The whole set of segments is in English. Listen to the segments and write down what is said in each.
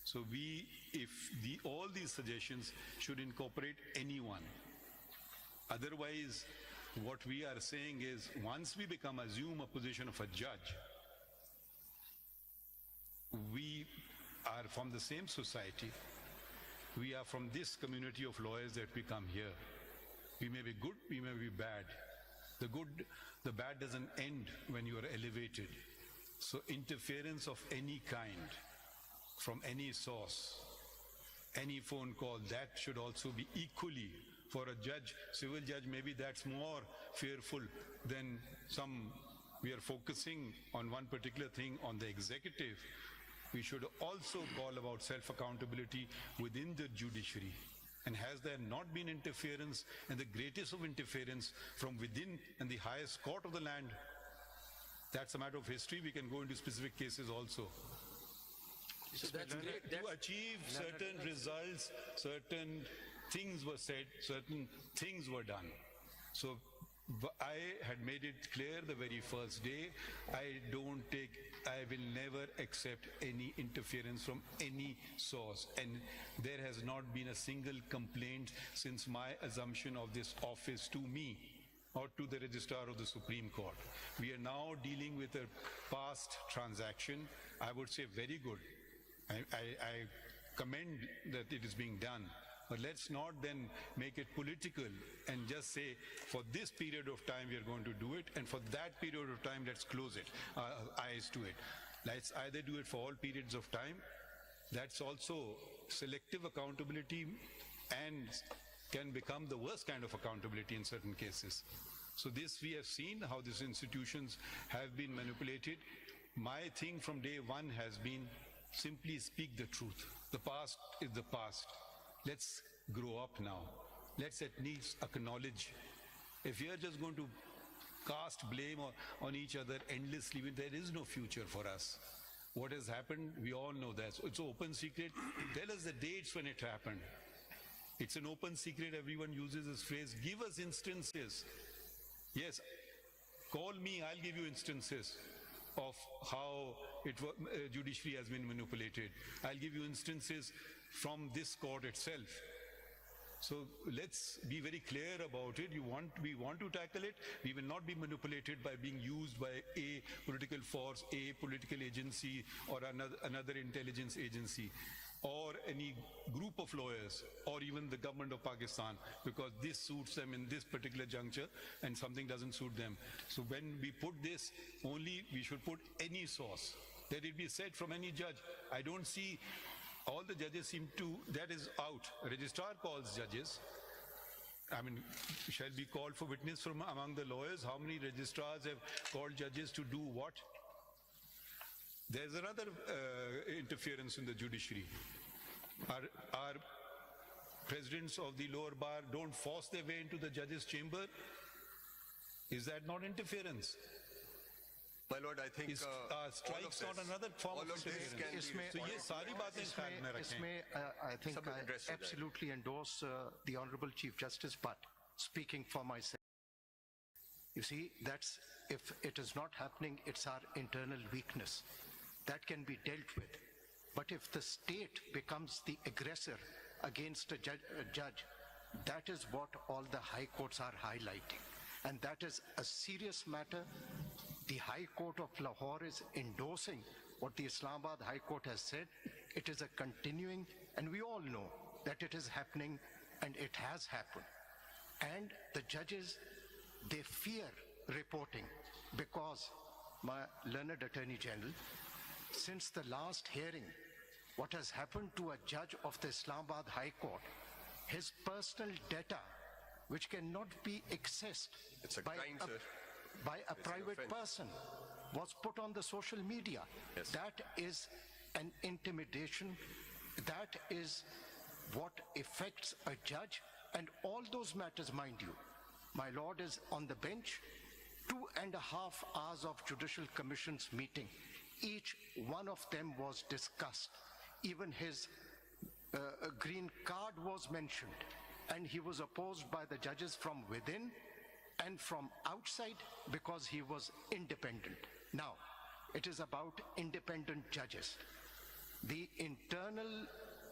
So all these suggestions should incorporate anyone. Otherwise, what we are saying is, once we assume a position of a judge, we are from the same society. We are from this community of lawyers that we come here. We may be good, we may be bad. The bad doesn't end when you are elevated. So interference of any kind, from any source, any phone call, that should also be equally, for a judge, civil judge, maybe that's more fearful than some. We are focusing on one particular thing on the executive. We should also call about self-accountability within the judiciary. And has there not been interference, and the greatest of interference from within and the highest court of the land? That's a matter of history. We can go into specific cases also. So that's great. To achieve certain results, certain things were said, certain things were done. So I had made it clear the very first day, I will never accept any interference from any source. And there has not been a single complaint since my assumption of this office to me or to the Registrar of the Supreme Court. We are now dealing with a past transaction. I would say very good. I commend that it is being done. But let's not then make it political and just say, for this period of time we are going to do it, and for that period of time let's close it, eyes to it. Let's either do it for all periods of time. That's also selective accountability and can become the worst kind of accountability in certain cases. So this, we have seen how these institutions have been manipulated. My thing from day one has been simply speak the truth. The past is the past. Let's grow up now. Let's at least acknowledge. If we are just going to cast blame on each other endlessly, there is no future for us. What has happened, we all know that. So it's open secret. Tell us the dates when it happened. It's an open secret. Everyone uses this phrase. Give us instances. Yes, call me, I'll give you instances of how judiciary has been manipulated. I'll give you instances from this court itself. So let's be very clear about it. We want to tackle it. We will not be manipulated by being used by a political force, a political agency, or another intelligence agency, or any group of lawyers, or even the government of Pakistan, because this suits them in this particular juncture and something doesn't suit them. So when we put this, only we should put any source. Let it be said from any judge. I don't see, all the judges seem to, that is out. Registrar calls judges. I mean, shall be called for witness from among the lawyers? How many registrars have called judges to do what? There's another interference in the judiciary. Our presidents of the lower bar don't force their way into the judge's chamber. Is that not interference? My lord, I think strikes not another form of interference. So yes, सारी बातें ख्याल में रखें. I think I absolutely endorse the Honorable Chief Justice, but speaking for myself, you see, that's, if it is not happening, it's our internal weakness. That can be dealt with. But if the state becomes the aggressor against a judge, that is what all the high courts are highlighting. And that is a serious matter. The High Court of Lahore is endorsing what the Islamabad High Court has said. It is a continuing, and we all know that it is happening, and it has happened. And the judges, they fear reporting, because my learned Attorney General, since the last hearing, what has happened to a judge of the Islamabad High Court, his personal data, which cannot be accessed by a private person, was put on the social media. Yes. That is an intimidation. That is what affects a judge, and all those matters, mind you. My lord is on the bench, 2.5 hours of Judicial Commission's meeting. Each one of them was discussed. Even his green card was mentioned, and he was opposed by the judges from within and from outside because he was independent. Now, it is about independent judges. The internal internal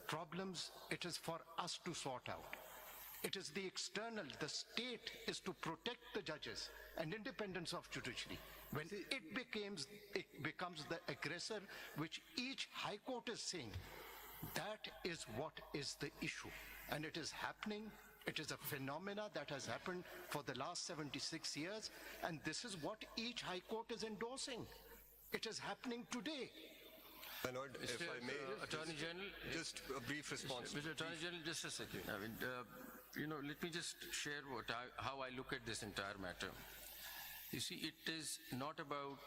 problems, it is for us to sort out. It is the external, the state is to protect the judges and independence of judiciary. When it becomes the aggressor, which each high court is saying, that is what is the issue. And it is happening. It is a phenomena that has happened for the last 76 years. And this is what each high court is endorsing. It is happening today. My Lord, if I may, Attorney General, just a brief response. Mr. Attorney General, just a second. I mean, let me just share how I look at this entire matter. You see, it is not about,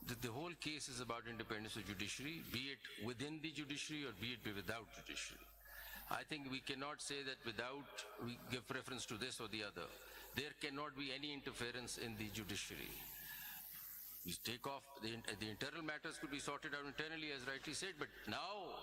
the whole case is about independence of judiciary, be it within the judiciary or be it without judiciary. I think we cannot say that we give preference to this or the other. There cannot be any interference in the judiciary. We take off, the internal matters could be sorted out internally, as rightly said, but now